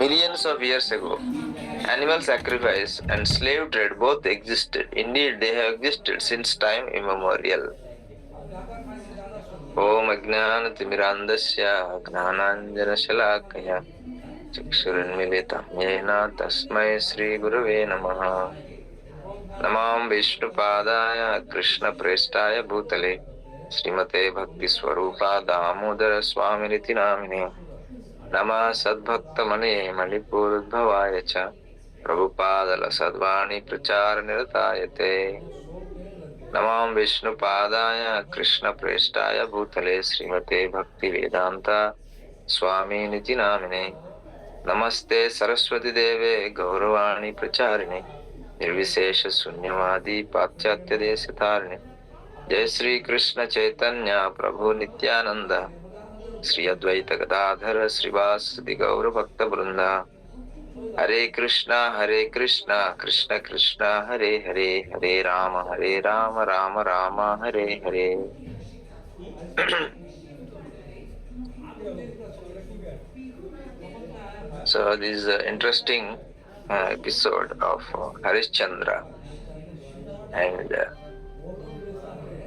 Millions of years ago, animal sacrifice and slave trade both existed. Indeed, they have existed since time immemorial. Om Ajnana-timirandasya Gnananjana-shalakaya Chakshurunmilitam Yena Tasmai Sri Gurave Namaha. Namam Vishnupadaya Krishna Prestaya Bhutale Srimate Bhakti Swarupa Damodara Swaminiti Namine Nama Sadbhakta Mane Manipurudbhavaya Cha Prabhupada Sadvani Prachara Niratayate. Namam Vishnupadaya Krishna Prestaya Bhutale Srimate Bhakti Vedanta Swami Niti Namine Namaste Saraswati Deve Gauravani Pracharine Nirvishesha Sunyavadi Pachyatya Desatharine Jai Sri Krishna Chaitanya Prabhu Nityananda Sri Advaita Gadadhara Srivasadi Gaura Bhakta Vrinda Hare Krishna Krishna Krishna Hare Hare Hare Rama Rama Rama Hare Hare. So this is an interesting episode of Harishchandra and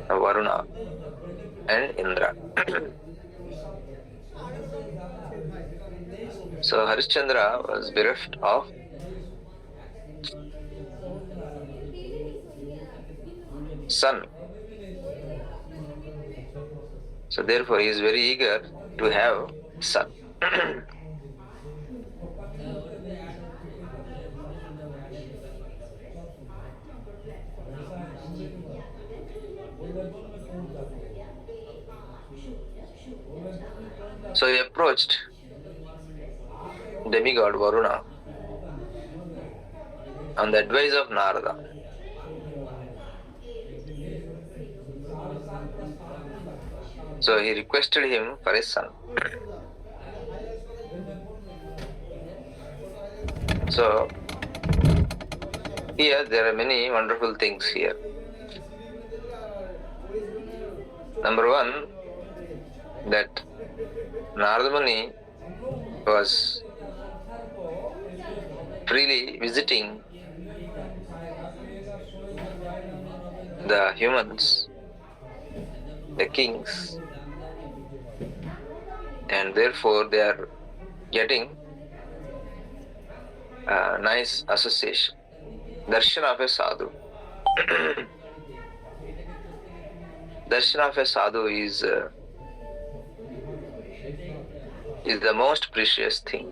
Varuna and Indra. So Harishchandra was bereft of son. So therefore he is very eager to have son. So he approached demigod Varuna on the advice of Narada. So he requested him for a son. So here there are many wonderful things here. Number one, that Narada Muni was freely visiting the humans, the kings, and therefore they are getting a nice association. Darshan of a sadhu. Darshan of a sadhu is the most precious thing,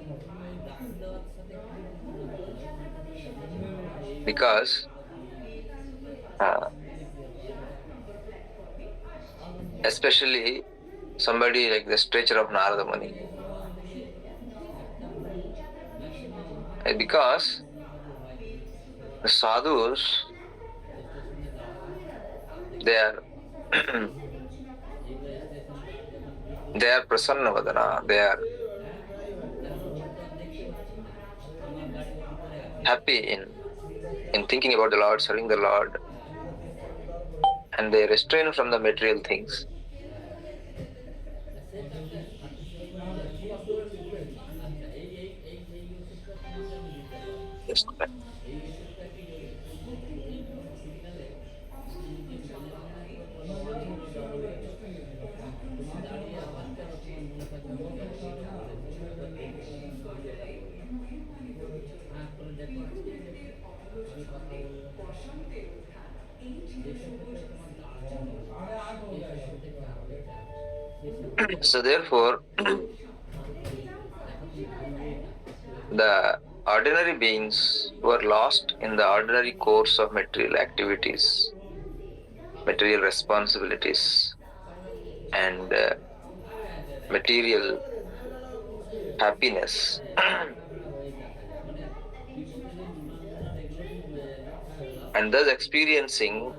because especially somebody like the stature of Narada Muni, because the sadhus, they are they are prasanna vadana, they are happy in thinking about the Lord, serving the Lord, and they refrain from the material things. Yes. So therefore, the ordinary beings who are lost in the ordinary course of material activities, material responsibilities, and material happiness, and thus experiencing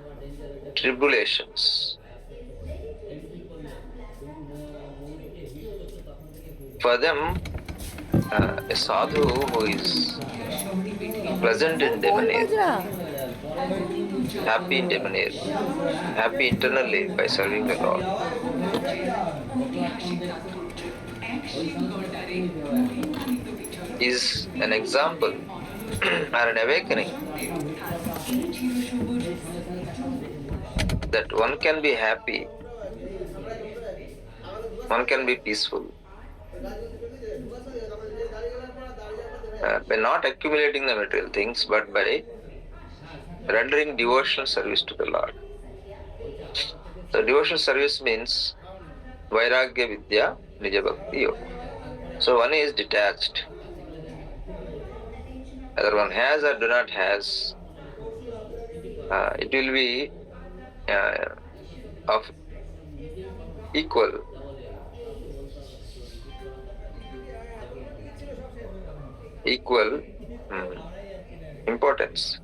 tribulations. For them, a sadhu who is pleasant in demeanor, happy in demeanor, happy internally by serving the Lord, is an example or an awakening that one can be happy, one can be peaceful by not accumulating the material things, but by rendering devotional service to the Lord. So devotional service means Vairagya Vidya Nija Bhakti Yoga. So one is detached. Whether one has or do not has, it will be of equal importance.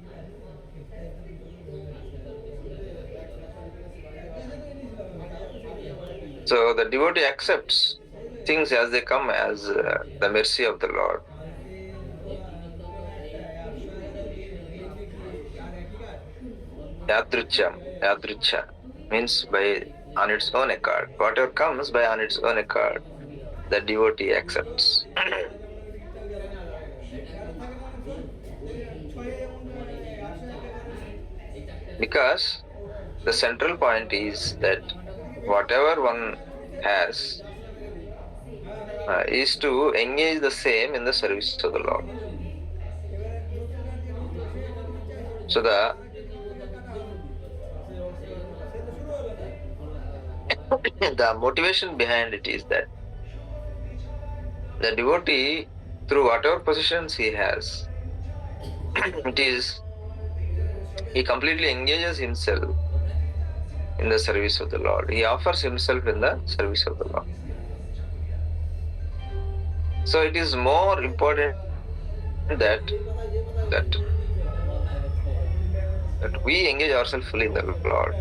So the devotee accepts things as they come as the mercy of the Lord. Yadricha means on its own accord. Whatever comes by on its own accord, the devotee accepts. Because the central point is that whatever one has is to engage the same in the service of the Lord. So the motivation behind it is that the devotee, through whatever positions he has, he completely engages himself in the service of the Lord. He offers himself in the service of the Lord. So it is more important that we engage ourselves fully in the Lord.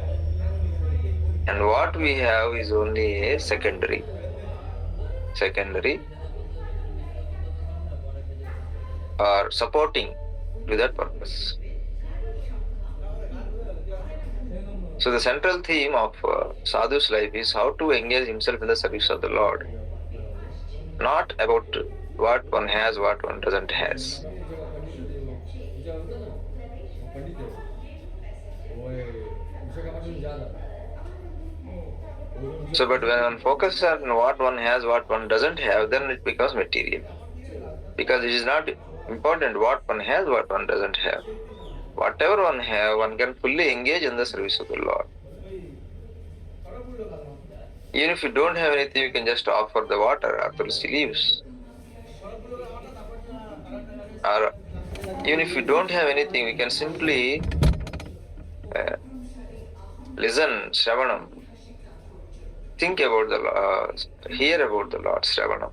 And what we have is only a secondary or supporting to that purpose. So the central theme of Sadhu's life is how to engage himself in the service of the Lord. Not about what one has, what one doesn't has. So, but when one focuses on what one has, what one doesn't have, then it becomes material. Because it is not important what one has, what one doesn't have. Whatever one has, one can fully engage in the service of the Lord. Even if you don't have anything, you can just offer the water or tulsi leaves. Or even if you don't have anything, we can simply listen, Shravanam. Think about the Lord, hear about the Lord, Shravanam.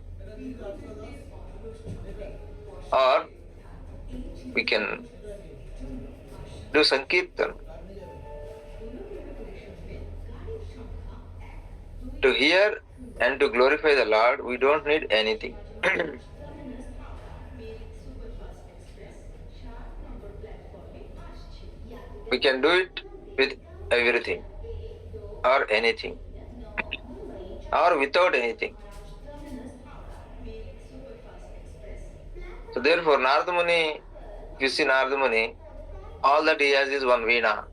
Or we can do Sankirtan. To hear and to glorify the Lord, we don't need anything. We can do it with everything or anything or without anything. So therefore, Narada Muni, if you see Narada Muni, all that he has is one veena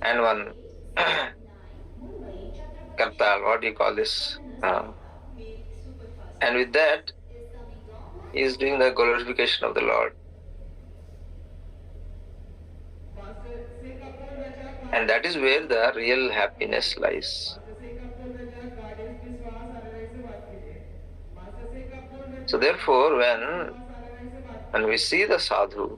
and one kartal, what do you call this? And with that, he is doing the glorification of the Lord. And that is where the real happiness lies. So therefore, when we see the sadhu,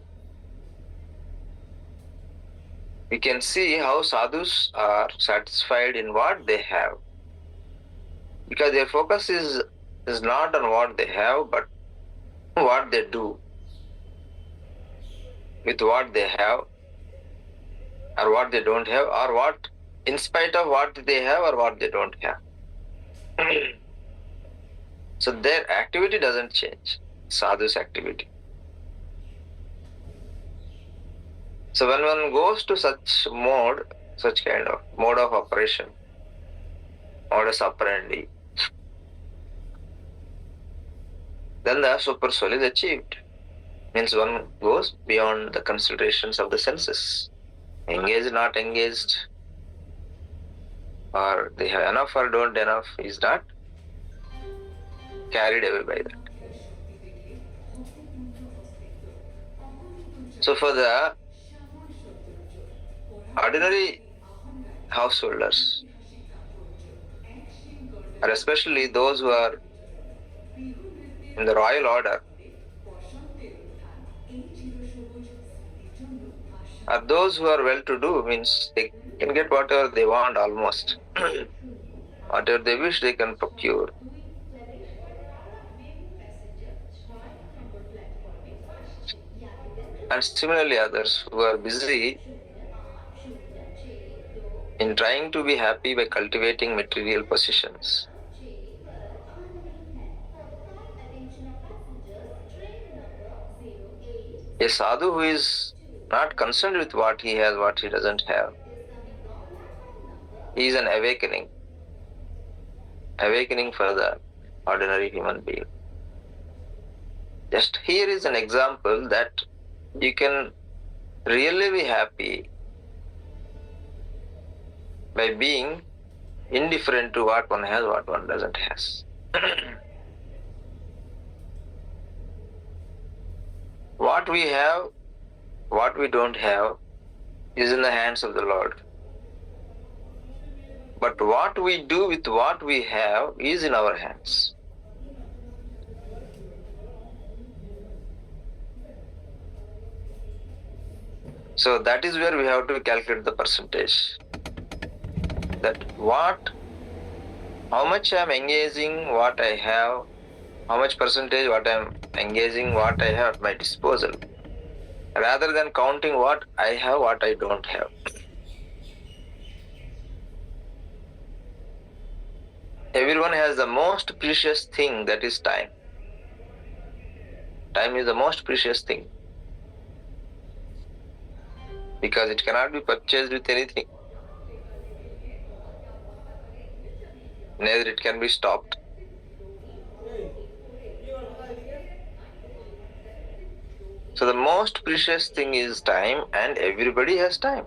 we can see how sadhus are satisfied in what they have. Because their focus is not on what they have, but what they do with what they have, or what they don't have, or what, in spite of what they have or what they don't have. So their activity doesn't change, sadhu's activity. So when one goes to such kind of mode of operation, modus operandi, then the super soul is achieved. Means one goes beyond the considerations of the senses. Engaged, not engaged, or they have enough or don't enough is not carried away by that. So for the ordinary householders, or especially those who are in the royal order, or those who are well-to-do, means they can get whatever they want almost. Whatever they wish they can procure. And similarly others who are busy in trying to be happy by cultivating material possessions. A sadhu who is not concerned with what he has, what he doesn't have, he is an awakening for the ordinary human being. Just here is an example that you can really be happy by being indifferent to what one has, what one doesn't has. What we have, what we don't have is in the hands of the Lord. But what we do with what we have is in our hands. So that is where we have to calculate the percentage. That how much I am engaging what I have, how much percentage what I am engaging what I have at my disposal, rather than counting what I have, what I don't have. Everyone has the most precious thing, that is time. Time is the most precious thing, because it cannot be purchased with anything. Neither it can be stopped. So the most precious thing is time, and everybody has time.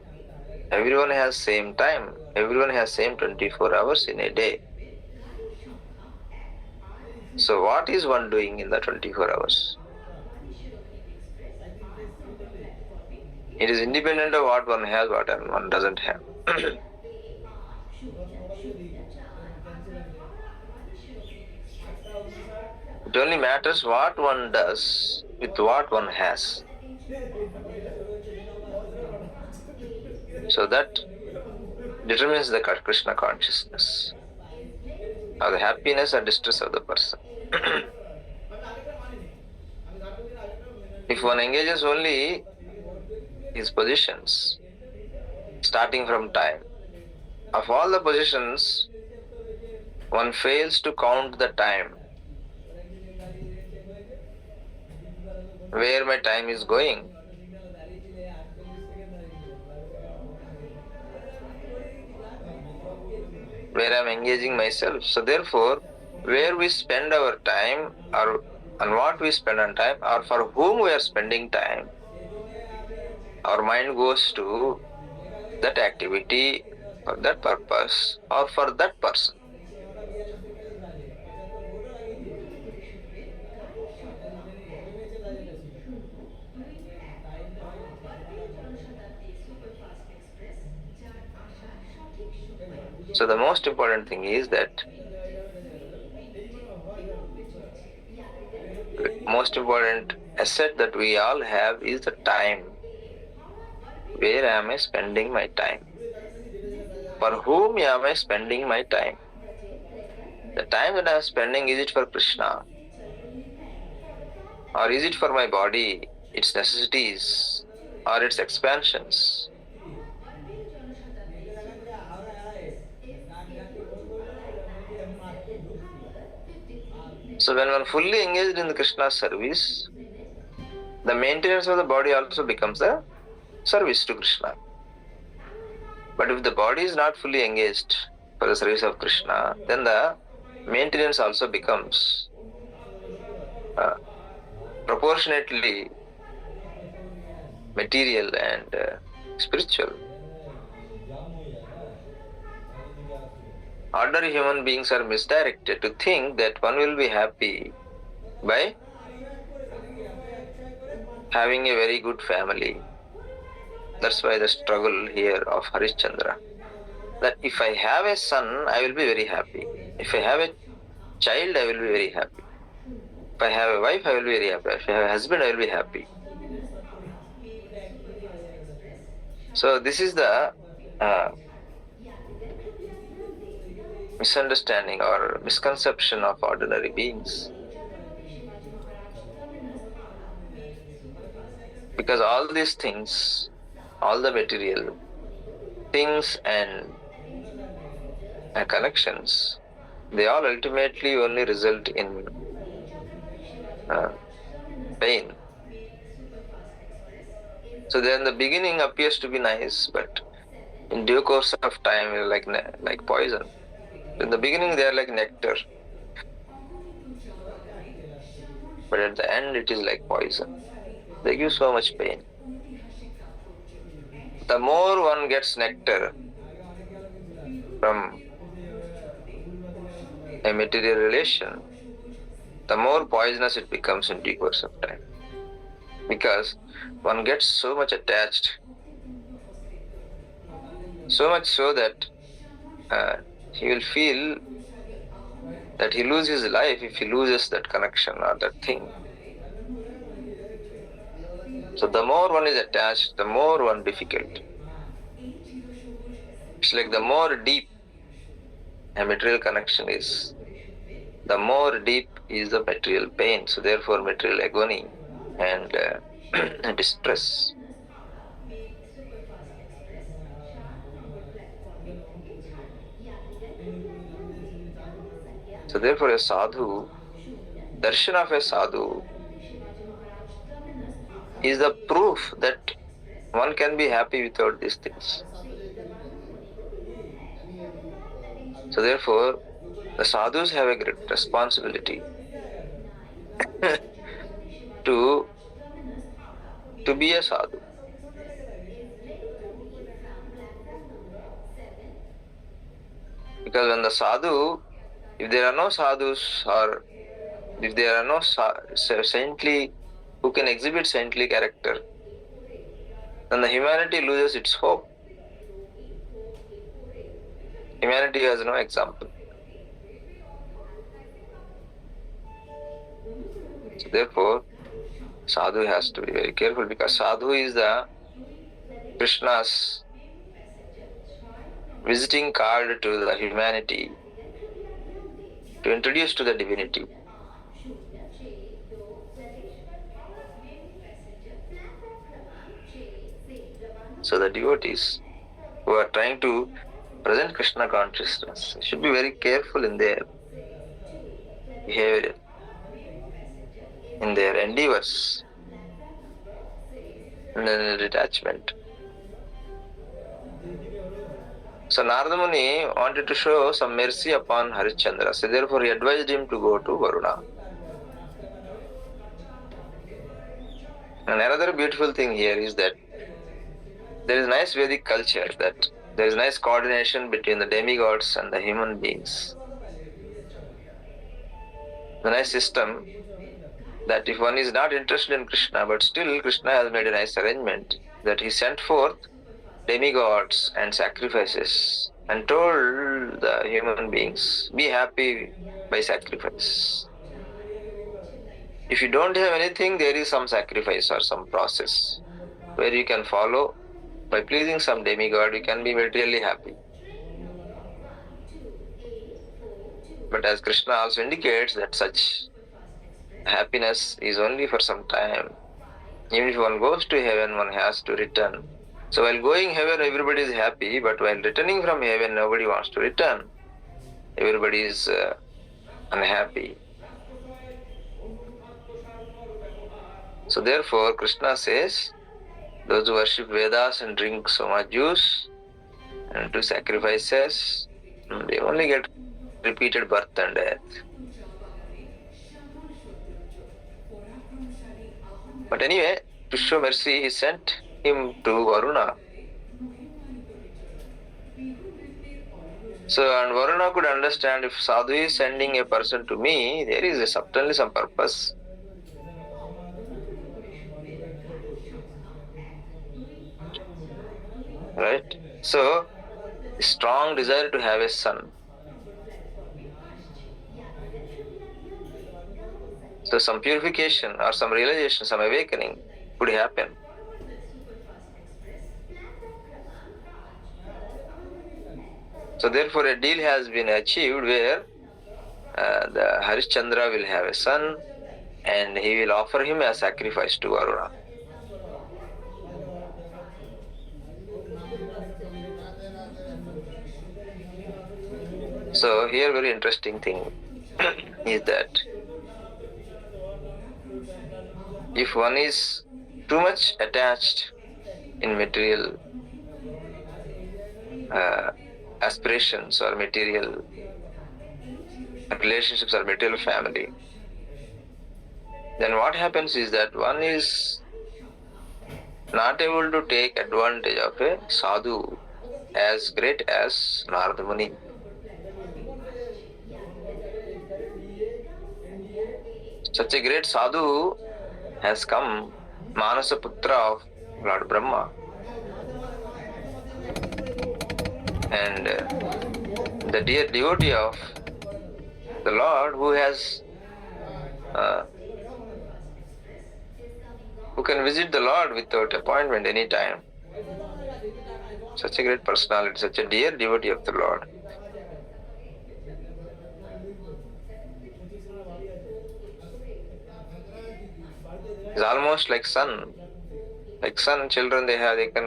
Everyone has same time. Everyone has same 24 hours in a day. So what is one doing in the 24 hours? It is independent of what one has, what one doesn't have. It only matters what one does with what one has. So that determines the Krishna consciousness, or the happiness or distress of the person. If one engages only his positions, starting from time, of all the positions, one fails to count the time, where my time is going. Where I am engaging myself. So therefore, where we spend our time, or on what we spend on time, or for whom we are spending time, our mind goes to that activity, for that purpose, or for that person. So the most important thing is that most important asset that we all have is the time. Where am I spending my time? For whom am I spending my time? The time that I am spending, is it for Krishna? Or is it for my body, its necessities, or its expansions? So when one fully engaged in the Krishna service, the maintenance of the body also becomes a service to Krishna. But if the body is not fully engaged for the service of Krishna, then the maintenance also becomes proportionately material and spiritual. Ordinary human beings are misdirected to think that one will be happy by having a very good family. That's why the struggle here of Harishchandra. That if I have a son, I will be very happy. If I have a child, I will be very happy. If I have a wife, I will be very happy. If I have a husband, I will be happy. So this is the misunderstanding or misconception of ordinary beings. Because all these things, all the material things and connections, they all ultimately only result in pain. So then the beginning appears to be nice, but in due course of time, they're like poison. In the beginning, they are like nectar, but at the end, it is like poison. They give so much pain. The more one gets nectar from a material relation, the more poisonous it becomes in due course of time. Because one gets so much attached, so much so that he will feel that he loses his life if he loses that connection or that thing. So the more one is attached, the more one difficult. It's like the more deep a material connection is, the more deep is the material pain. So therefore material agony and distress. So therefore a sadhu, darshan of a sadhu is the proof that one can be happy without these things. So therefore the sadhus have a great responsibility to be a sadhu. Because when the sadhu, if there are no sadhus or if there are no saintly, who can exhibit saintly character, then the humanity loses its hope. Humanity has no example. So therefore, sadhu has to be very careful, because sadhu is the Krishna's visiting card to the humanity to introduce to the divinity. So the devotees who are trying to present Krishna consciousness should be very careful in their behavior, in their endeavors, and in their detachment. So Narada Muni wanted to show some mercy upon Harishchandra, so therefore he advised him to go to Varuna. And another beautiful thing here is that there is nice Vedic culture, that there is nice coordination between the demigods and the human beings. The nice system that if one is not interested in Krishna, but still Krishna has made a nice arrangement that he sent forth demigods and sacrifices and told the human beings, be happy by sacrifice. If you don't have anything, there is some sacrifice or some process where you can follow. By pleasing some demigod, you can be materially happy. But as Krishna also indicates that such happiness is only for some time. Even if one goes to heaven, one has to return. So while going heaven, everybody is happy, but while returning from heaven, nobody wants to return. Everybody is unhappy. So therefore, Krishna says, those who worship Vedas and drink so much juice and do sacrifices, they only get repeated birth and death. But anyway, to show mercy, he sent him to Varuna. So, and Varuna could understand if Sadhu is sending a person to me, there is certainly some purpose. Right? So, strong desire to have a son. So, some purification or some realization, some awakening could happen. So, therefore, a deal has been achieved where the Harishchandra will have a son and he will offer him as sacrifice to Varuna. So, here, very interesting thing is that if one is too much attached in material aspirations or material relationships or material family, then what happens is that one is not able to take advantage of a sadhu as great as Narada Muni. Such a great sadhu has come, Manasa Putra of Lord Brahma. And the dear devotee of the Lord who can visit the Lord without appointment any time. Such a great personality, such a dear devotee of the Lord. It's almost like son. Like son, children they can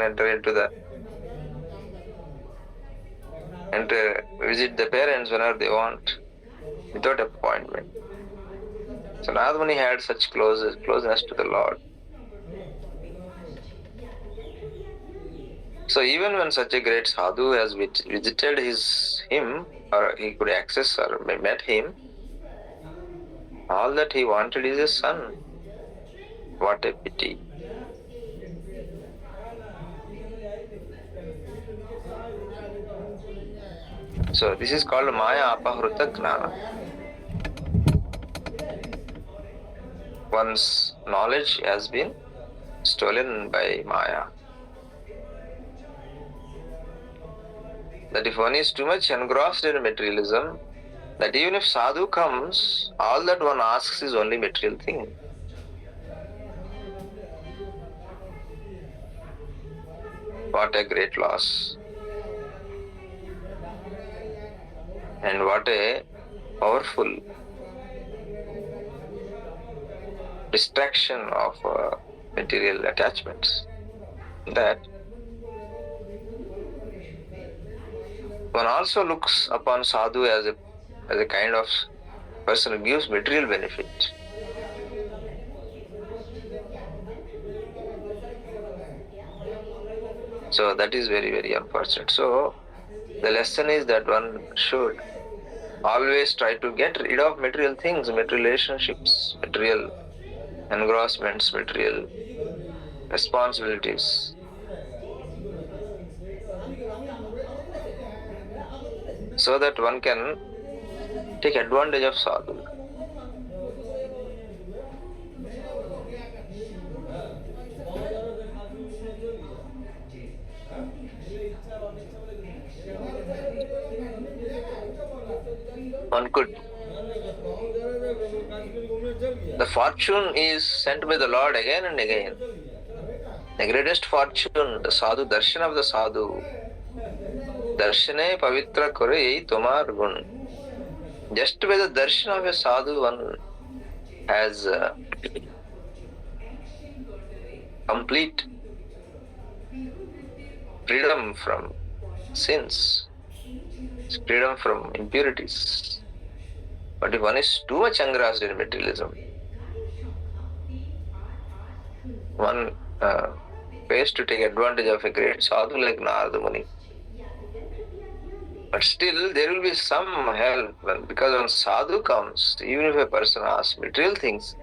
visit the parents whenever they want, without appointment. So Narada Muni had such closeness to the Lord. So even when such a great sadhu has visited him, or he could access or met him, all that he wanted is a son. What a pity. So this is called Maya Apahruta Gnana. One's knowledge has been stolen by Maya. That if one is too much engrossed in materialism, that even if sadhu comes, all that one asks is only material thing. What a great loss. And what a powerful distraction of material attachments. That one also looks upon sadhu as a kind of person who gives material benefit. So that is very, very unfortunate. So the lesson is that one should always try to get rid of material things, material relationships, material engrossments, material responsibilities. So that one can take advantage of sadhu. One could. The fortune is sent by the Lord again and again. The greatest fortune, the sadhu, darshan of the sadhu. Darshane pavitra kore ei tomar gun. Just by the darshan of a sadhu, one has complete freedom from sins, freedom from impurities. But if one is too much engrossed in materialism, one pays to take advantage of a great sadhu like Narada Muni. But still, there will be some help because when sadhu comes, even if a person asks material things,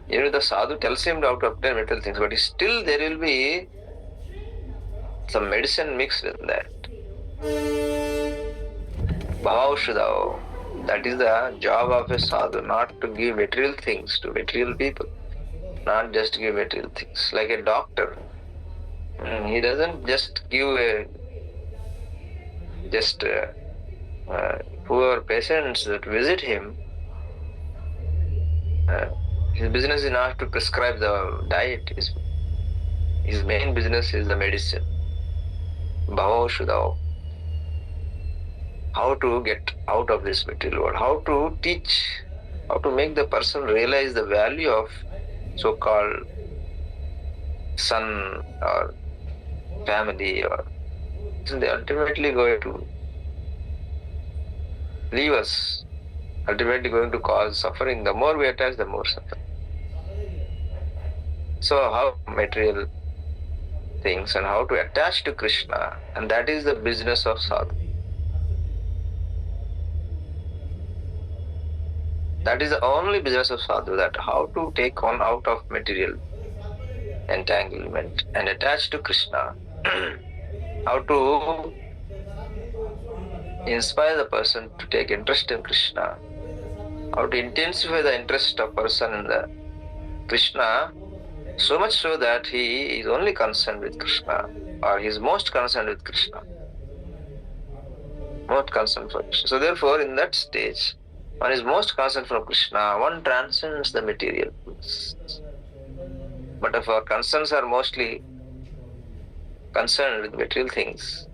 Even if the sadhu tells him how to obtain material things, but still there will be some medicine mixed in that. Bhavaushadao. That is the job of a sadhu, not to give material things to material people, not just give material things. Like a doctor, he doesn't just give poor patients that visit him. His business is not to prescribe the diet. His main business is the medicine. Bhavaushadao. How to get out of this material world, how to teach, how to make the person realize the value of so-called son or family, or so they ultimately going to leave us, ultimately going to cause suffering. The more we attach, the more suffering. So how material things and how to attach to Krishna, and that is the business of sadhu. That is the only business of sadhu, that how to take one out of material entanglement and attach to Krishna. How to inspire the person to take interest in Krishna. How to intensify the interest of person in the Krishna, so much so that he is only concerned with Krishna, or he is most concerned with Krishna. Most concerned for Krishna. So therefore, in that stage, one is most concerned for Krishna, one transcends the material things. But if our concerns are mostly concerned with material things,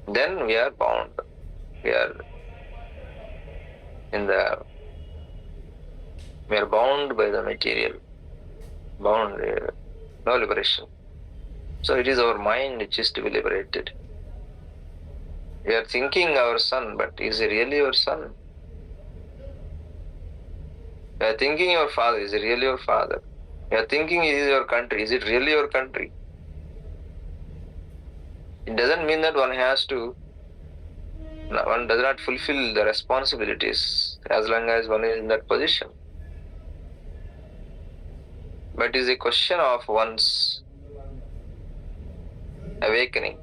then we are bound. We are bound by the material. Bound, no liberation. So it is our mind which is to be liberated. We are thinking our son, but is he really your son? We are thinking your father, is he really your father? We are thinking it is your country, is it really your country? It doesn't mean that one does not fulfill the responsibilities as long as one is in that position. But it is a question of one's awakening.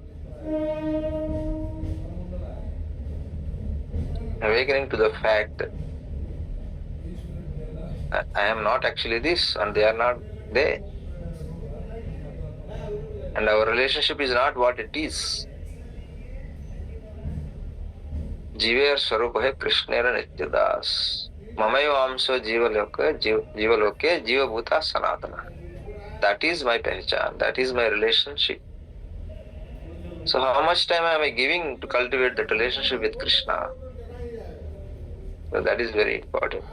Awakening to the fact that I am not actually this and they are not they. And our relationship is not what it is. Jiver swarupa krishnera nityadas. Mamayo amso jivaloke jiva bhuta sanatana. That is my pehchan. That is my relationship. So how much time am I giving to cultivate that relationship with Krishna? So that is very important.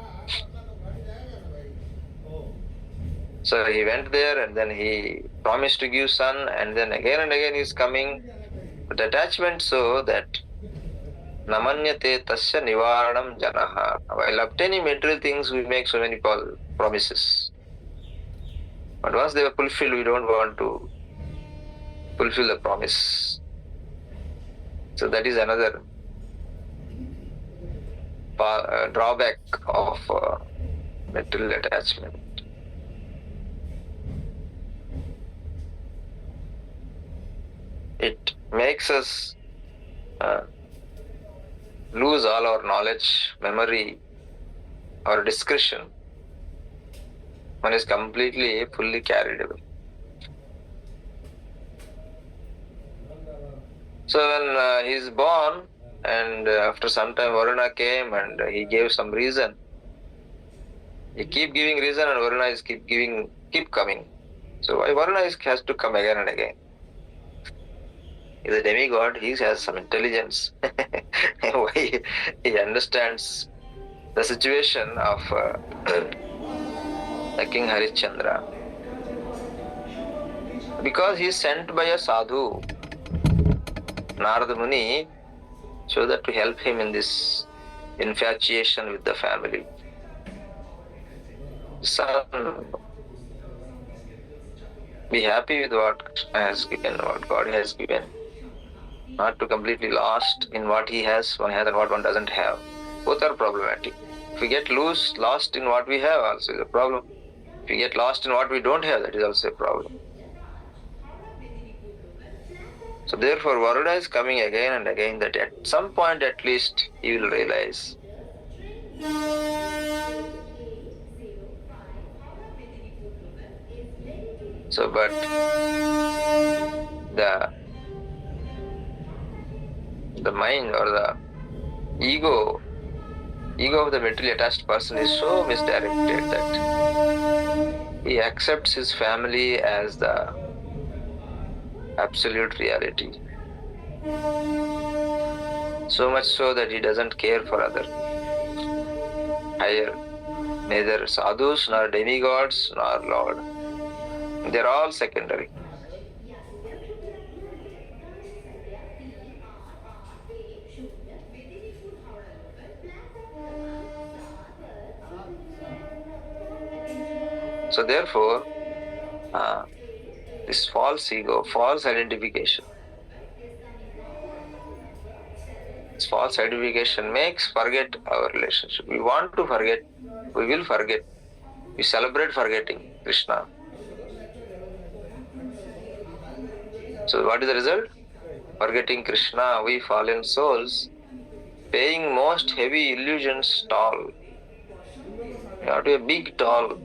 So he went there and then he promised to give son, and then again and again he is coming. But attachment so that namanyate tasya nivaranam janaha. While obtaining material things, we make so many promises. But once they are fulfilled, we don't want to fulfill the promise. So that is another drawback of material attachment. It makes us lose all our knowledge, memory, or discretion. One is completely, fully carried away. So when he is born, and after some time Varuna came and he gave some reason. He keep giving reason and Varuna is keep coming. So why Varuna has to come again and again? He is a demigod, he has some intelligence. Why he understands the situation of the King Harishchandra. Because he is sent by a sadhu, Narada Muni, so that to help him in this infatuation with the family. Son, be happy with what Krishna has given, what God has given. Not to completely lost in what he has, one has and what one doesn't have. Both are problematic. If we get lost in what we have, also is a problem. If we get lost in what we don't have, that is also a problem. So therefore, Varuna is coming again and again that at some point at least he will realize. So, but the mind or the ego of the materially attached person is so misdirected that he accepts his family as the absolute reality. So much so that he doesn't care for other higher, neither sadhus nor demigods nor Lord. They're all secondary. So therefore, this false ego, false identification, this false identification makes forget our relationship. We want to forget, we will forget. We celebrate forgetting Krishna. So what is the result? Forgetting Krishna, we fallen souls, paying most heavy illusions toll. You have to be a big toll.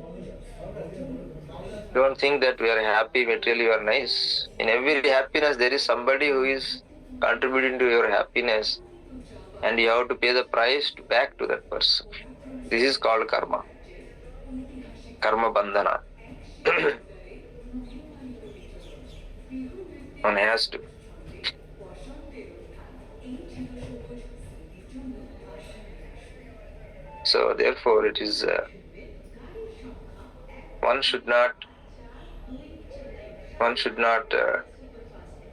Don't think that we are happy materially, we are nice. In every happiness, there is somebody who is contributing to your happiness, and you have to pay the price back to that person. This is called karma. Karma bandhana. One has to. So therefore, it is one should not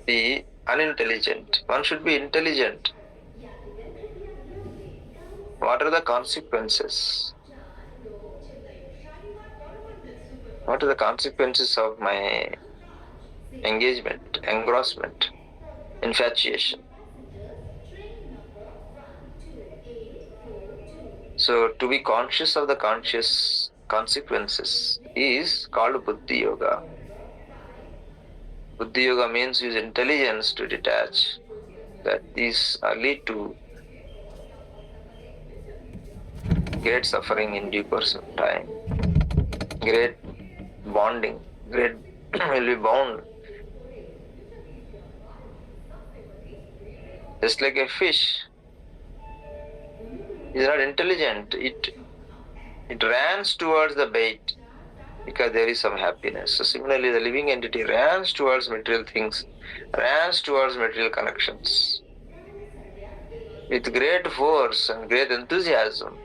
be unintelligent. One should be intelligent. What are the consequences? What are the consequences of my engagement, engrossment, infatuation? So to be conscious of the conscious consequences is called Buddhi Yoga. Buddhi Yoga means use intelligence to detach that these lead to great suffering in due course of time, great bonding, great will be bound. Just like a fish is not intelligent, it runs towards the bait because there is some happiness. So similarly, the living entity runs towards material things, runs towards material connections with great force and great enthusiasm,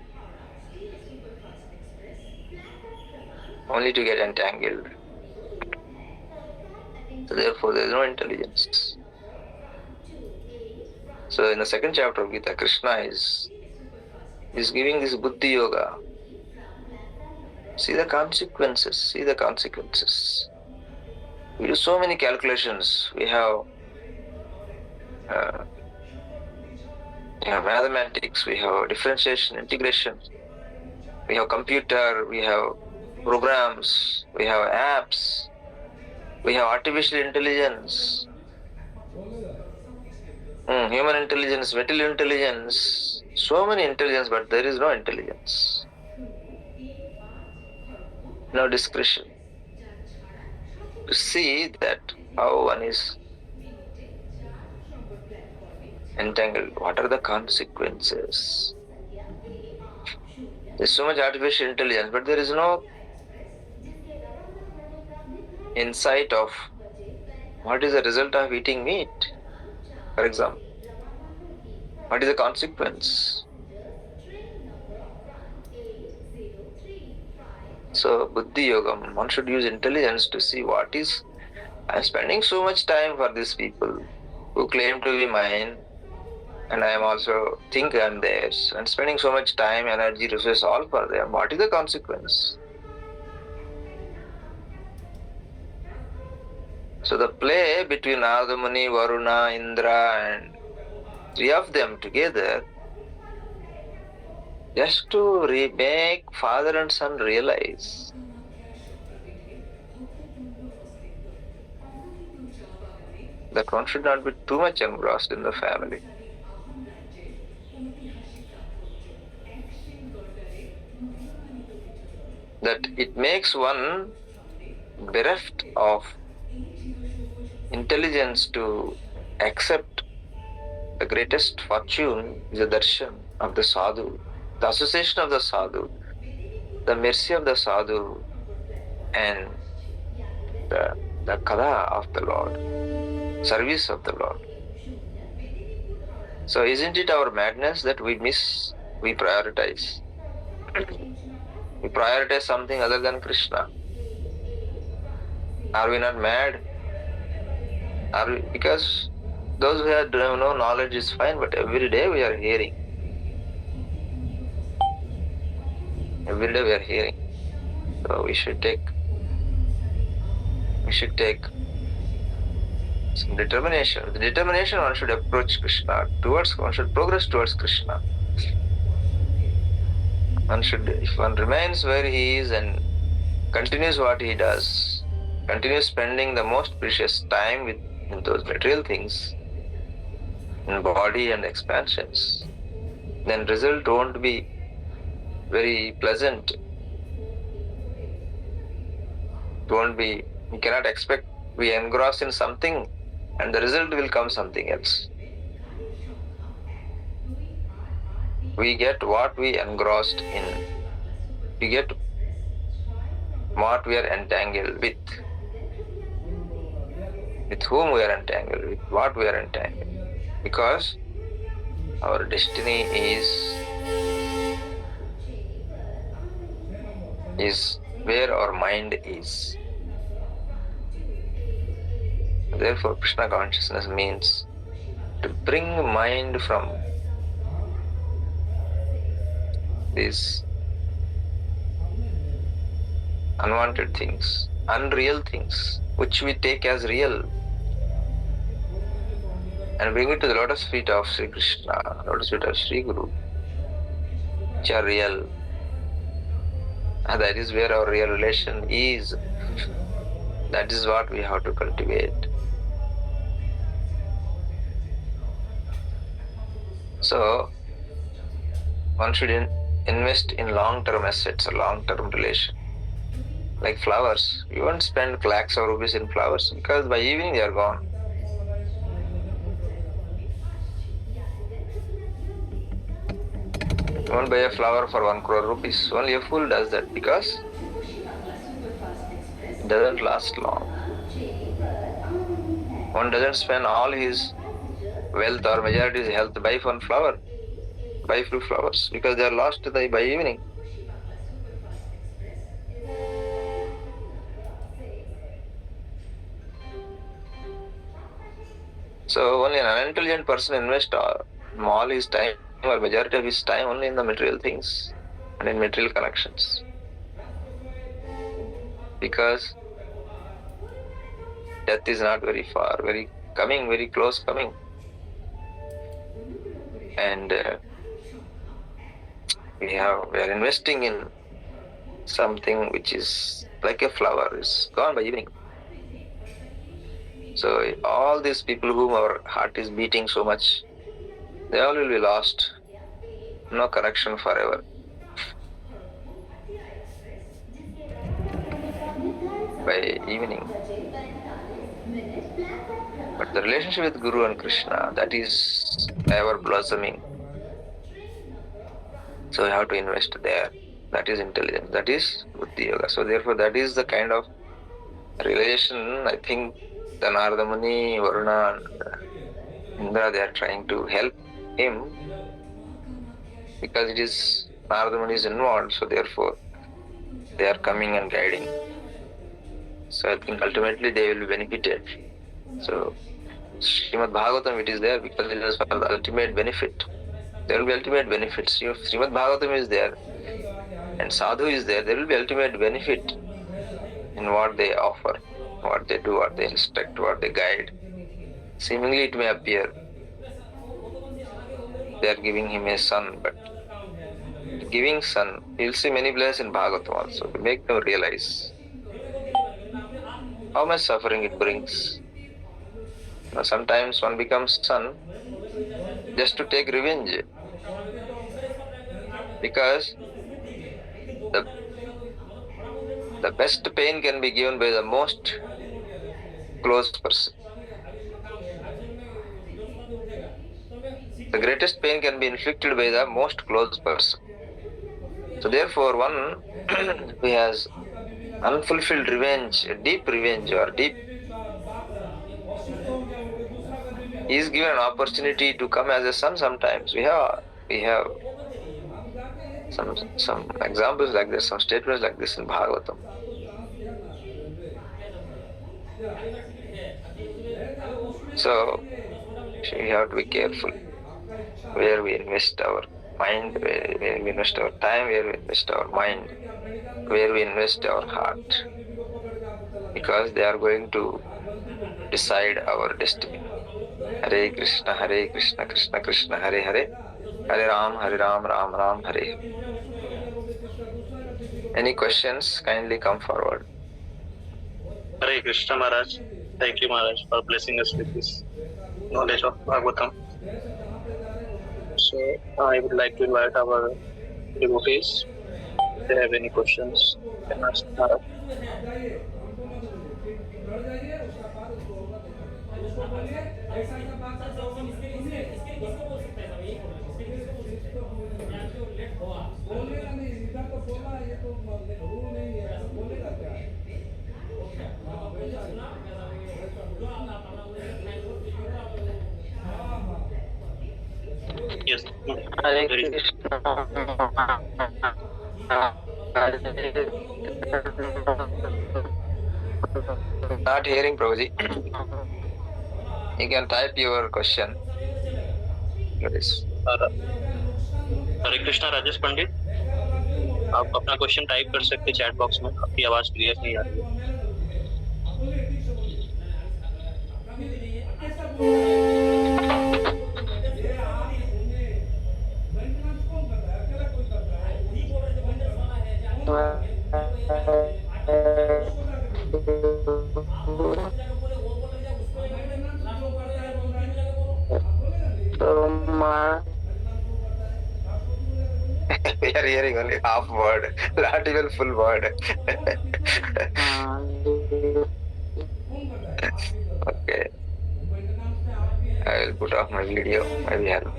only to get entangled. So therefore, there is no intelligence. So in the second chapter of Gita, Krishna is giving this Buddhi Yoga. See the consequences, see the consequences. We do so many calculations. We have mathematics, we have differentiation, integration, we have computer, we have programs, we have apps, we have artificial intelligence, human intelligence, material intelligence, so many intelligence, but there is no intelligence, no discretion to see that how one is entangled. What are the consequences? There is so much artificial intelligence, but there is no insight of what is the result of eating meat, for example. What is the consequence? So, Buddhi Yoga, one should use intelligence to see what is. I am spending so much time for these people who claim to be mine, and I am also think I am theirs, and spending so much time, energy, resources, all for them. What is the consequence? So the play between Narada Muni, Varuna, Indra, and three of them together just to make father and son realize that one should not be too much engrossed in the family. That it makes one bereft of intelligence to accept the greatest fortune is the darshan of the sadhu, the association of the sadhu, the mercy of the sadhu, and the kada of the Lord, service of the Lord. So isn't it our madness that we prioritize? We prioritize something other than Krishna. Are we not mad? Because those who have no knowledge is fine, but every day we are hearing. Every day we are hearing. So we should take some determination. With determination one should approach Krishna. One should progress towards Krishna. If one remains where he is and continues what he does, continues spending the most precious time with those material things, in body and expansions, then result won't be very pleasant. We cannot expect we engross in something and the result will come something else. We get what we engrossed in. We get what we are entangled with. With whom we are entangled, with what we are entangled. Because our destiny is where our mind is. Therefore, Krishna consciousness means to bring mind from these unwanted things, unreal things, which we take as real, and bring it to the lotus feet of Sri Krishna, lotus feet of Sri Guru, which are real. And that is where our real relation is. That is what we have to cultivate. So, one should invest in long-term assets, a long-term relation. Like flowers, you won't spend lakhs of rupees in flowers because by evening they are gone. You won't buy a flower for 1 crore rupees. Only a fool does that because it doesn't last long. One doesn't spend all his wealth or majority his health buy one flower, buy few flowers because they are lost by evening. So only an unintelligent person invests all his time or majority of his time only in the material things and in material connections. Because death is not very far, very close coming. And we are investing in something which is like a flower, is gone by evening. So all these people whom our heart is beating so much, they all will be lost. No connection forever. By evening. But the relationship with Guru and Krishna, that is ever blossoming. So we have to invest there. That is intelligence. That is Buddhi Yoga. So therefore that is the kind of realization I think the Narada Muni, Varuna and Indra, they are trying to help him because it is Narada Muni is involved, so therefore they are coming and guiding. So I think ultimately they will be benefited. So Srimad Bhagavatam, it is there because it is for the ultimate benefit. There will be ultimate benefits. If Srimad Bhagavatam is there and sadhu is there, there will be ultimate benefit in what they offer, what they do, what they instruct, what they guide. Seemingly it may appear they are giving him a son, but giving sun. You'll see many places in Bhagavatam also to make them realize how much suffering it brings. Sometimes one becomes sun just to take revenge, because the, the best pain can be given by the most close person. The greatest pain can be inflicted by the most close person. So therefore, one who has unfulfilled revenge, deep revenge or deep, he is given an opportunity to come as a son sometimes. We have some examples like this, some statements like this in Bhagavatam. So we have to be careful where we invest our mind, where we invest our time, where we invest our mind, where we invest our heart, because they are going to decide our destiny. Hare Krishna, Krishna Krishna, Hare Hare, Hare Ram, Ram Ram, Hare Hare. Any questions? Kindly come forward. Hare Krishna Maharaj. Thank you Maharaj for blessing us with this knowledge of Bhagavatam. So I would like to invite our devotees. If they have any questions, they can ask Maharaj. Yes. Hare Krishna. Not hearing, Prabhuji. You can type your question. Please. हरे कृष्णा राजेश पंडित, आप अपना question type कर सकते हैं chat box में. आपकी आवाज clear नहीं आ रही है. We are hearing only half word, not even full word. Okay. I will put off my video. Maybe help.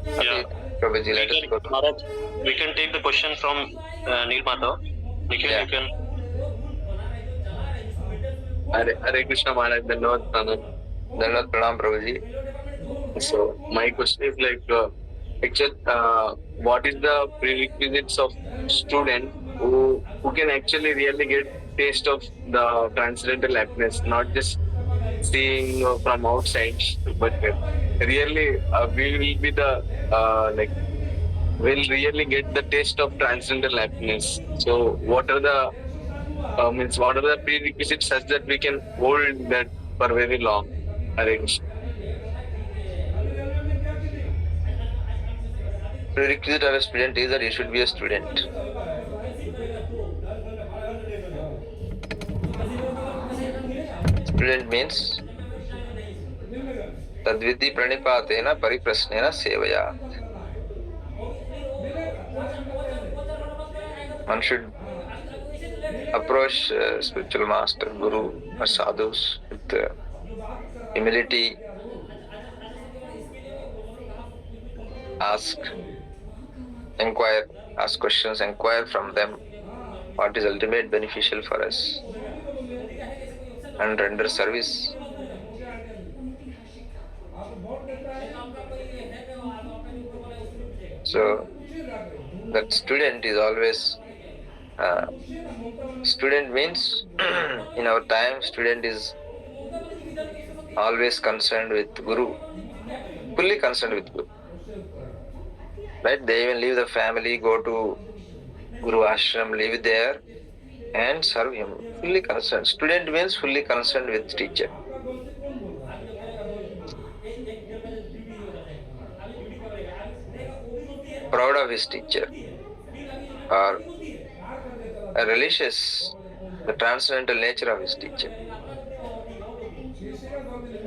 Yeah. Prabhuji, let us go. Maharaj, we can take the question from Neil Madhav. Nikhil, Yeah. you can. Hare Krishna Maharaj, Dhanavad Pranam. Dhanavad Pranam, Prabhuji. So my question is what is the prerequisites of student who can actually really get taste of the transcendental happiness, not just seeing from outside, but really we will be the will really get the taste of transcendental happiness. So what are the what are the prerequisites such that we can hold that for very long? Hare Krishna. Prerequisite of a student is that he should be a student. Student means tadvidhi pranipatena pariprasnena sevaya. One should approach spiritual master, guru or sadhus with humility, ask questions, inquire from them what is ultimate beneficial for us, and render service. So that student is always student means in our time student is always concerned with Guru, fully concerned with Guru. Right? They even leave the family, go to Guru Ashram, live there and serve him. Fully concerned. Student means fully concerned with teacher. proud of his teacher, or relishes the transcendental nature of his teacher.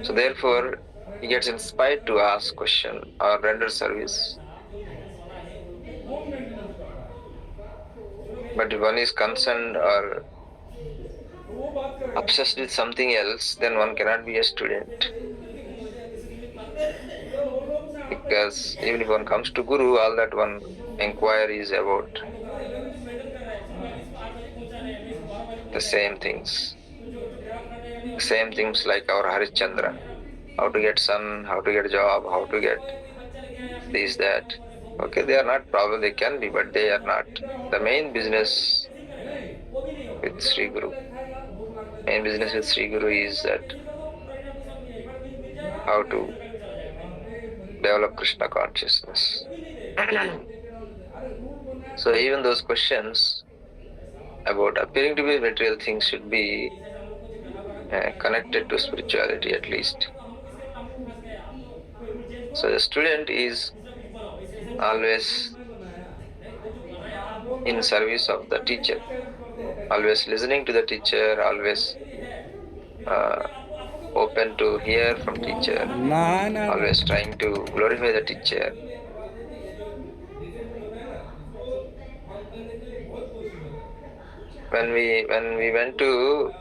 So therefore, he gets inspired to ask question or render service. But if one is concerned or obsessed with something else, then one cannot be a student. Because even if one comes to Guru, all that one inquiries about the same things. Same things like our Harishchandra. How to get son, how to get a job, how to get this, that. Okay, they are not problem, they can be, but they are not the main business with Sri Guru. Main business with Sri Guru is that how to develop Krishna consciousness. So even those questions about appearing to be material things should be connected to spirituality at least. So the student is always in service of the teacher, always listening to the teacher, always open to hear from teacher, always trying to glorify the teacher. When I went to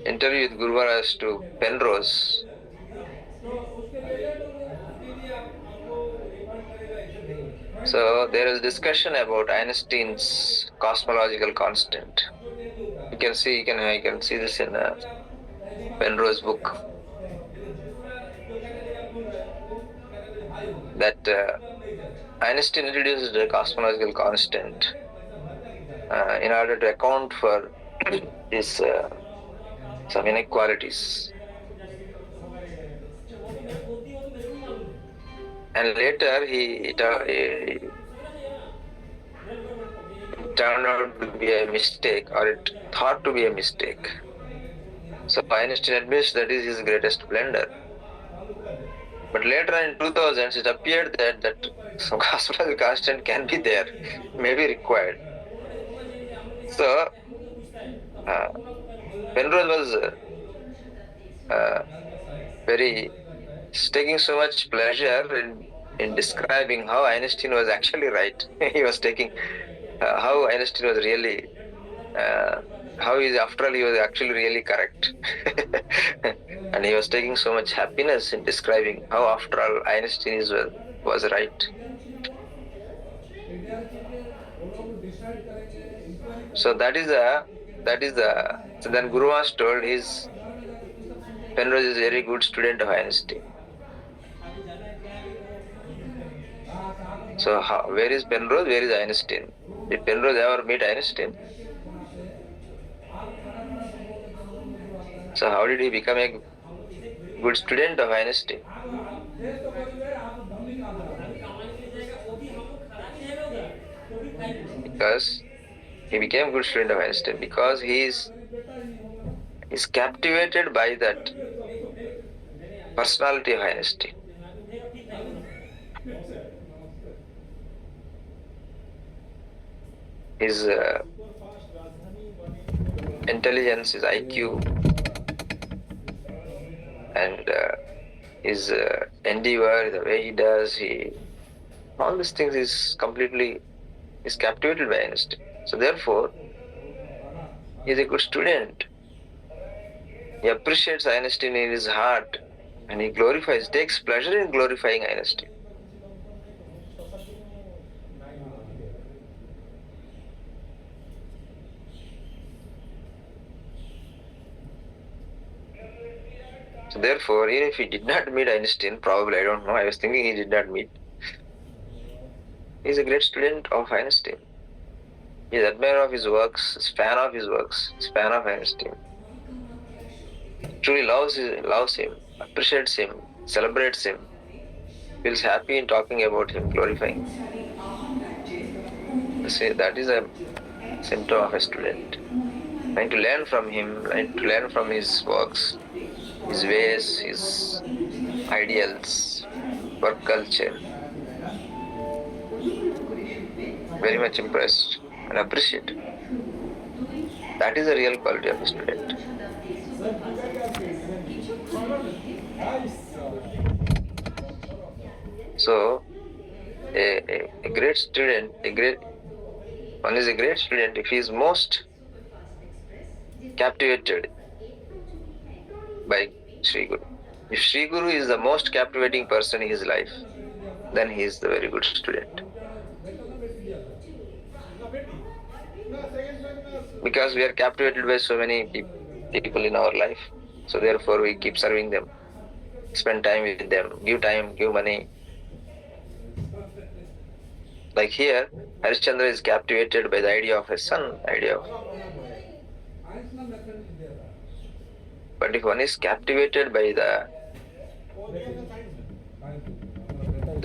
interview with Guru Maharaj to Penrose, so there is discussion about Einstein's cosmological constant. You can see this in Penrose book. That Einstein introduced the cosmological constant in order to account for this some inequalities. And later it turned out to be a mistake, or it thought to be a mistake. So Einstein admits that is his greatest blunder. But later in 2000s, it appeared that some cosmological constant can be there, may be required. So Penrose was taking so much pleasure in describing how Einstein was actually right. He was taking how Einstein was really, after all, he was actually really correct. And he was taking so much happiness in describing how, after all, Einstein was right. So so then Guru was told Penrose is a very good student of Einstein. So where is Penrose? Where is Einstein? Did Penrose ever meet Einstein? So how did he become a good student of Einstein? Because he became a good student of Einstein because he is captivated by that personality of Einstein. His intelligence, his IQ, and his endeavor, the way he does, all these things is captivated by Einstein. So therefore, he is a good student. He appreciates Einstein in his heart, and he takes pleasure in glorifying Einstein. So therefore, even if he did not meet Einstein, probably, I don't know, I was thinking he did not meet. He is a great student of Einstein. He is admirer of his works, is fan of his works, is fan of Einstein. Truly loves him, appreciates him, celebrates him, feels happy in talking about him, glorifying him. That is a symptom of a student. Trying to learn from him, trying to learn from his works, his ways, his ideals. work culture. Very much impressed and appreciate. That is the real quality of a student. So, a great student, one is a great student if he is most captivated by Sri Guru. If Sri Guru is the most captivating person in his life, then he is the very good student. Because we are captivated by so many people in our life, so therefore we keep serving them, spend time with them, give time, give money. Like here, Harishchandra is captivated by the idea of a son, But if one is captivated by the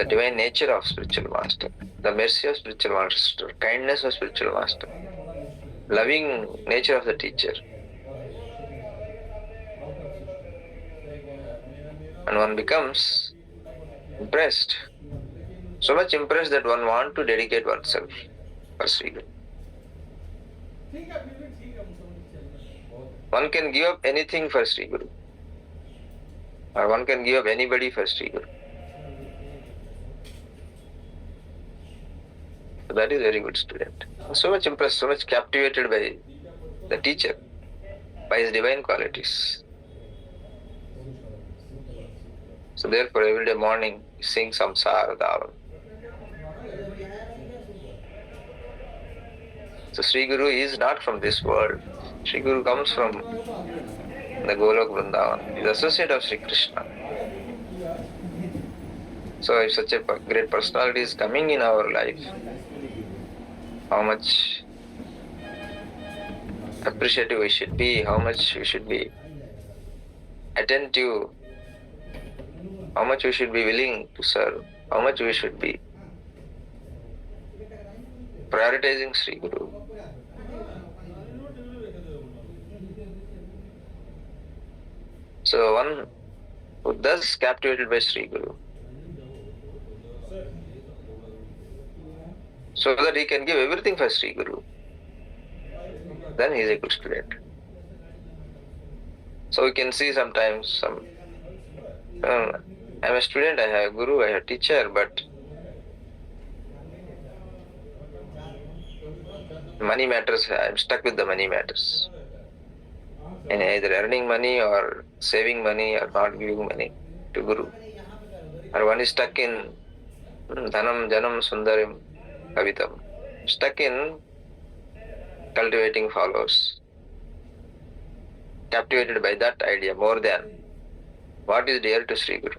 divine nature of spiritual master, the mercy of spiritual master, kindness of spiritual master, loving nature of the teacher, and one becomes impressed, so much impressed that one wants to dedicate oneself for Sri Guru. One can give up anything for Sri Guru, or one can give up anybody for Sri Guru. So that is very good student. So much impressed, so much captivated by the teacher, by his divine qualities. So therefore every day morning sing Samsara Dhavan. So Sri Guru is not from this world. Sri Guru comes from the Golok Vrindavan. He is associate of Sri Krishna. So if such a great personality is coming in our life, how much appreciative we should be, how much we should be attentive, how much we should be willing to serve, how much we should be prioritizing Sri Guru. So one who thus captivated by Sri Guru, so that he can give everything for Sri Guru, then he is a good student. So we can see sometimes I'm a student, I have a guru, I have a teacher, but money matters, I'm stuck with the money matters. And either earning money or saving money or not giving money to Guru. Or one is stuck in Dhanam Janam Sundarim Kavitam, stuck in cultivating followers, captivated by that idea more than what is dear to Sri Guru.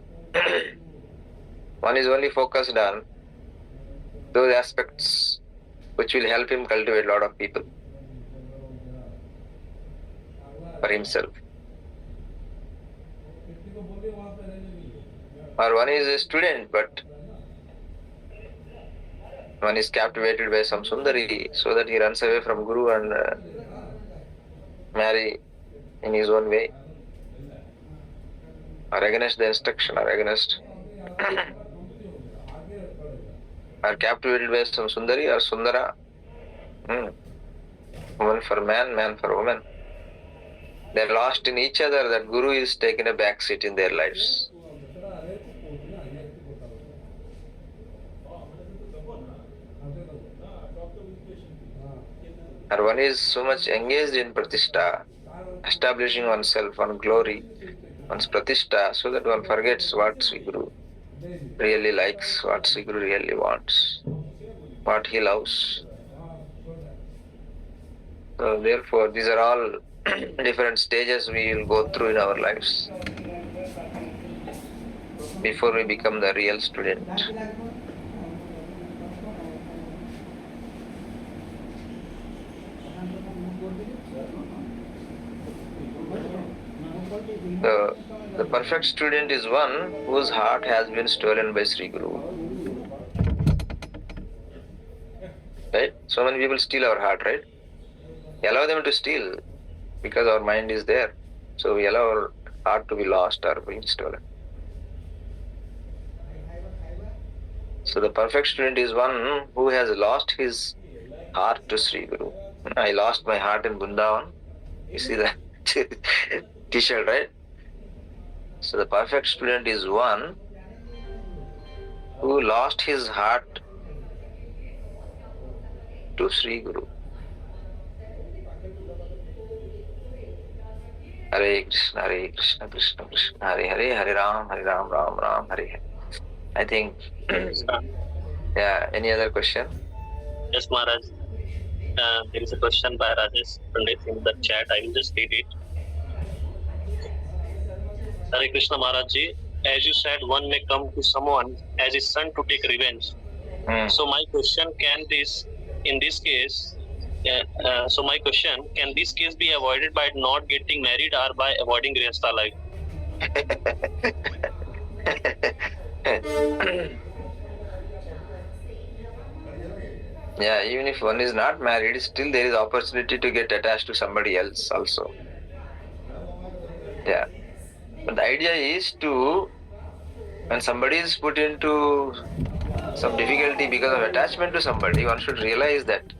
One is only focused on those aspects which will help him cultivate a lot of people for himself. Or one is a student, but one is captivated by some Sundari, so that he runs away from Guru and marry in his own way, or against the instruction, or against are captivated by some Sundari or Sundara. Woman for man, man for woman. They are lost in each other, that Guru is taking a back seat in their lives. Or one is so much engaged in Pratishtha, establishing oneself, on glory, one's Pratishtha, so that one forgets what Sri Guru really likes, what Sri Guru really wants, what he loves. So therefore, these are all different stages we will go through in our lives before we become the real student. The perfect student is one whose heart has been stolen by Sri Guru. Right? So many people steal our heart, right? We allow them to steal because our mind is there. So we allow our heart to be lost or being stolen. So the perfect student is one who has lost his heart to Sri Guru. I lost my heart in Vrindavan. You see the t-shirt, right? So the perfect student is one who lost his heart to Sri Guru. Hare Krishna, Krishna Krishna, Hare Hare, Hare Ram, Ram Ram, Hare Hare. I think, yeah, any other question? Yes, Maharaj. There is a question by Rajesh Pandit in the chat. I will just read it. Hare Krishna Maharaj Ji, as you said, one may come to someone as his son to take revenge. So my question, can this case be avoided by not getting married or by avoiding Grihastha life? Yeah, even if one is not married, still there is opportunity to get attached to somebody else also. Yeah. But the idea is to, when somebody is put into some difficulty because of attachment to somebody, one should realize that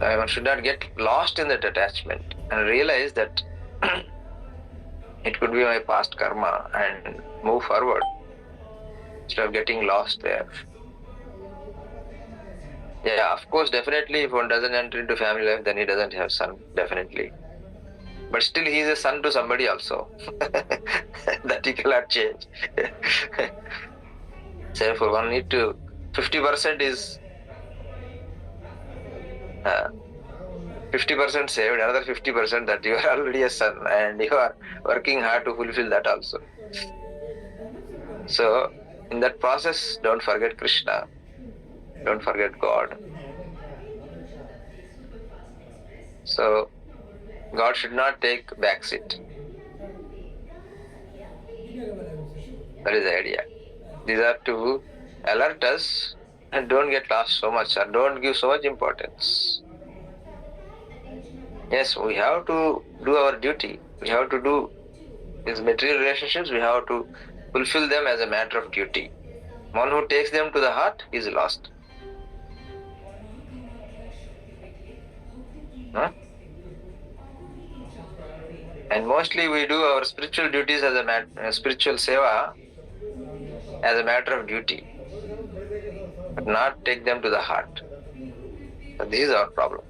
one should not get lost in that attachment and realize that it could be my past karma and move forward instead of getting lost there. Yeah, of course, definitely if one doesn't enter into family life, then he doesn't have son, definitely. But still he is a son to somebody also. That he cannot change. So therefore one need to, 50% is 50% saved, another 50% that you are already a son and you are working hard to fulfill that also. So in that process, don't forget Krishna, don't forget God. So God should not take backseat. That is the idea. These are to alert us and don't get lost so much or don't give so much importance. Yes, we have to do our duty. We have to do these material relationships, we have to fulfill them as a matter of duty. One who takes them to the heart is lost. Huh? And mostly we do our spiritual duties as a spiritual seva as a matter of duty, but not take them to the heart. So this is our problem.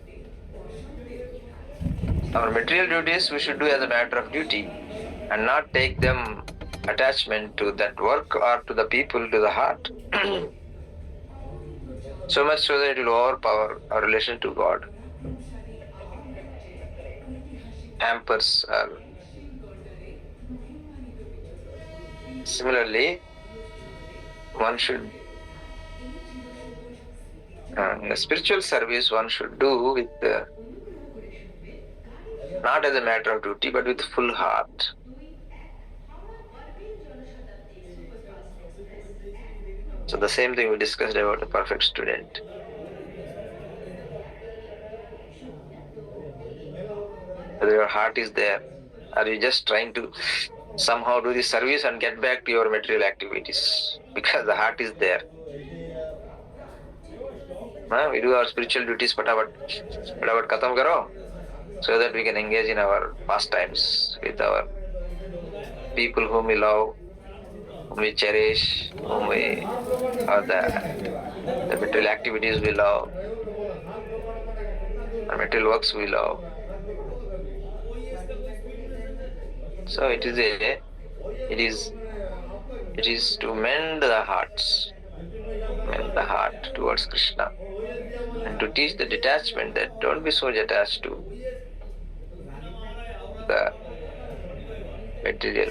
Our material duties we should do as a matter of duty and not take them attachment to that work or to the people to the heart. So much so that it will overpower our relation to God. Hampers are. Similarly, one should, in a spiritual service, one should do with not as a matter of duty, but with full heart. So the same thing we discussed about the perfect student. Whether your heart is there, are you just trying to somehow do the service and get back to your material activities? Because the heart is there. We do our spiritual duties, fatavat khatam karo, so that we can engage in our pastimes with our people whom we love, whom we cherish, or the material activities we love, the material works we love. So it is to mend the hearts, mend the heart towards Krishna, and to teach the detachment that don't be so attached to the material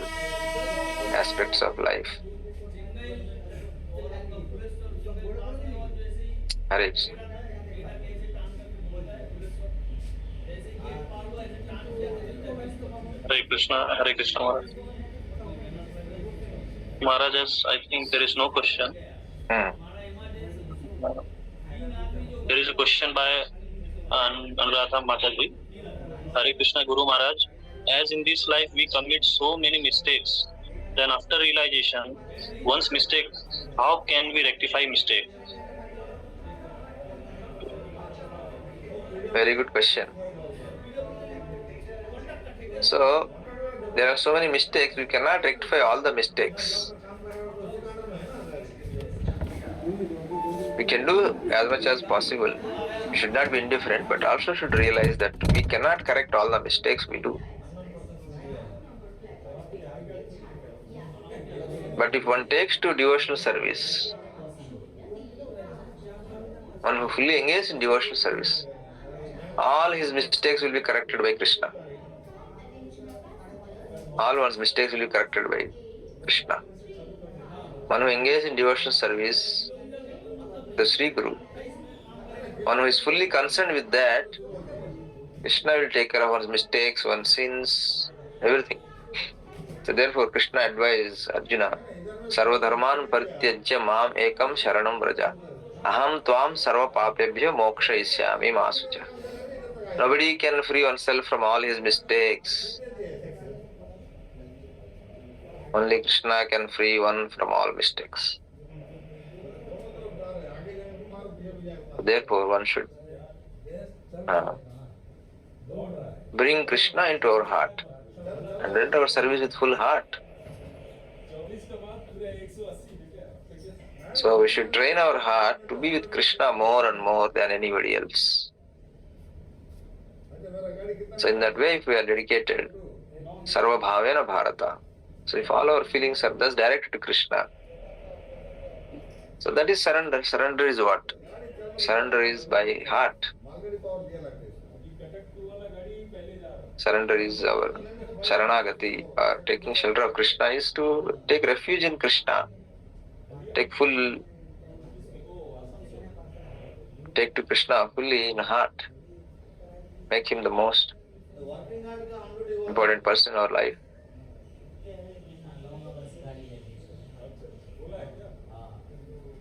aspects of life. Hare Krishna. Hare Krishna Maharaj. Maharaj, I think there is no question. There is a question by Anuradha Mataji. Hare Krishna Guru Maharaj. As in this life we commit so many mistakes, Then after realization, once mistake, how can we rectify mistake? Very good question. So, there are so many mistakes, we cannot rectify all the mistakes. We can do as much as possible. We should not be indifferent, but also should realize that we cannot correct all the mistakes we do. But if one takes to devotional service, one who fully engages in devotional service, all his mistakes will be corrected by Krishna. All one's mistakes will be corrected by Krishna. One who engages in devotional service, the Sri Guru, one who is fully concerned with that, Krishna will take care of one's mistakes, one's sins, everything. So therefore Krishna advised Arjuna, Sarva dharman parityajya mam ekam sharanam vraja. Aham tvam sarva papebhyo mokshayishyami masucha. Nobody can free oneself from all his mistakes. Only Krishna can free one from all mistakes. Therefore, one should bring Krishna into our heart and render our service with full heart. So we should train our heart to be with Krishna more and more than anybody else. So in that way, if we are dedicated, Sarva Bhavena Bharata. So if all our feelings are thus directed to Krishna, so that is surrender. Surrender is what? Surrender is by heart. Surrender is our Sharanagati, or taking shelter of Krishna is to take refuge in Krishna. Take to Krishna fully in heart. Make him the most important person in our life.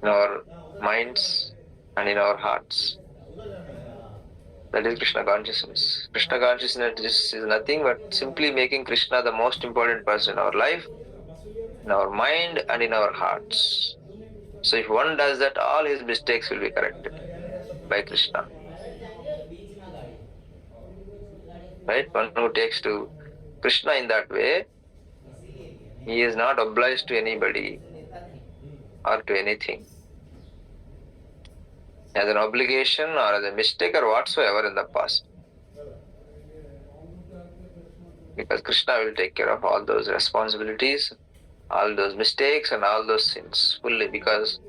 In our minds and in our hearts. That is Krishna consciousness. Krishna consciousness is nothing but simply making Krishna the most important person in our life, in our mind and in our hearts. So if one does that, all his mistakes will be corrected by Krishna. Right? One who takes to Krishna in that way, he is not obliged to anybody or to anything. As an obligation or as a mistake or whatsoever in the past. Because Krishna will take care of all those responsibilities, all those mistakes and all those sins fully, because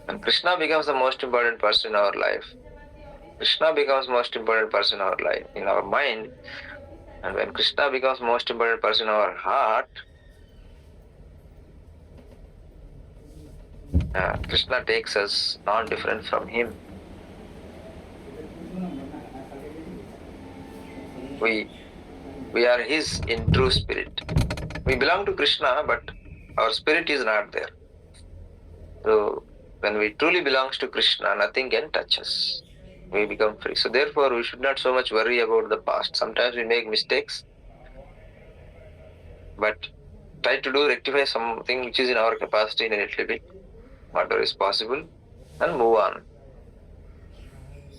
when Krishna becomes the most important person in our life, Krishna becomes most important person in our life, in our mind, and when Krishna becomes most important person in our heart, Krishna takes us non-different from him. We are his in true spirit. We belong to Krishna, but our spirit is not there. So when we truly belong to Krishna, nothing can touch us. We become free. So therefore, we should not so much worry about the past. Sometimes we make mistakes, but try to rectify something which is in our capacity in a little bit, whatever is possible, and move on.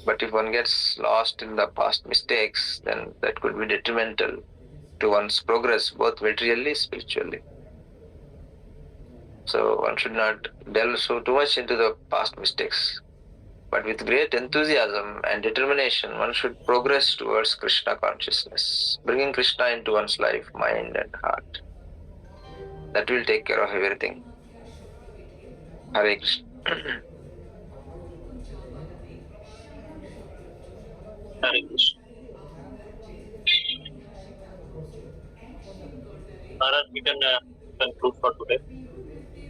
But if one gets lost in the past mistakes, then that could be detrimental to one's progress, both materially, spiritually. So one should not delve so too much into the past mistakes. But with great enthusiasm and determination, one should progress towards Krishna consciousness, bringing Krishna into one's life, mind and heart. That will take care of everything. Hare Krishna. Hare Krishna. Maharaj, we can conclude for today.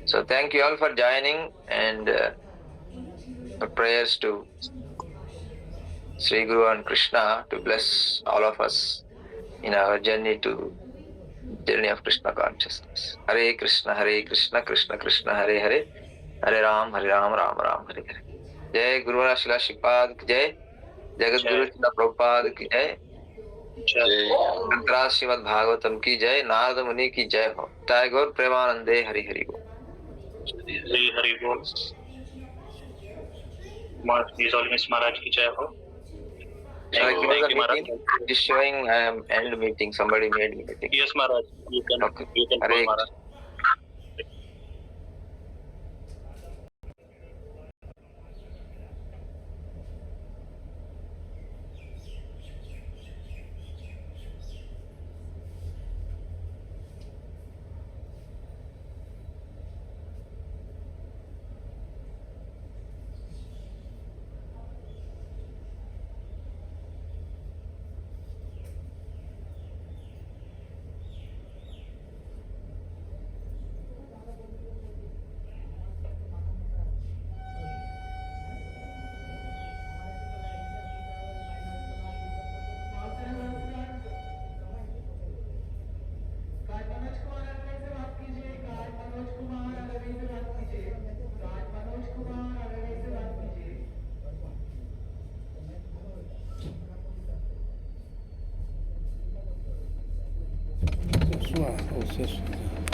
So thank you all for joining, and prayers to Sri Guru and Krishna to bless all of us in our journey of Krishna consciousness. Hare Krishna, Krishna Krishna, Hare Hare, Hare Ram, Ram Ram, Hare Hare. Jai Guru Shila Shipad ki Jai, Jagat Guru Shila Prabhupada ki Jai, ग्रंथराज Shrimad Bhagavatam की जय, नारद मुनि की जय हो, टैगोर प्रेमानंदे हरि हरि बोल। हरि हरि बोल। His Holiness Maharaj की जय हो। Shall I close the Thank you, Maharaj. meeting? Just showing I am end meeting. Somebody made meeting. Yes, Maharaj. You can Okay. close, Hare Maharaj. Swarupa.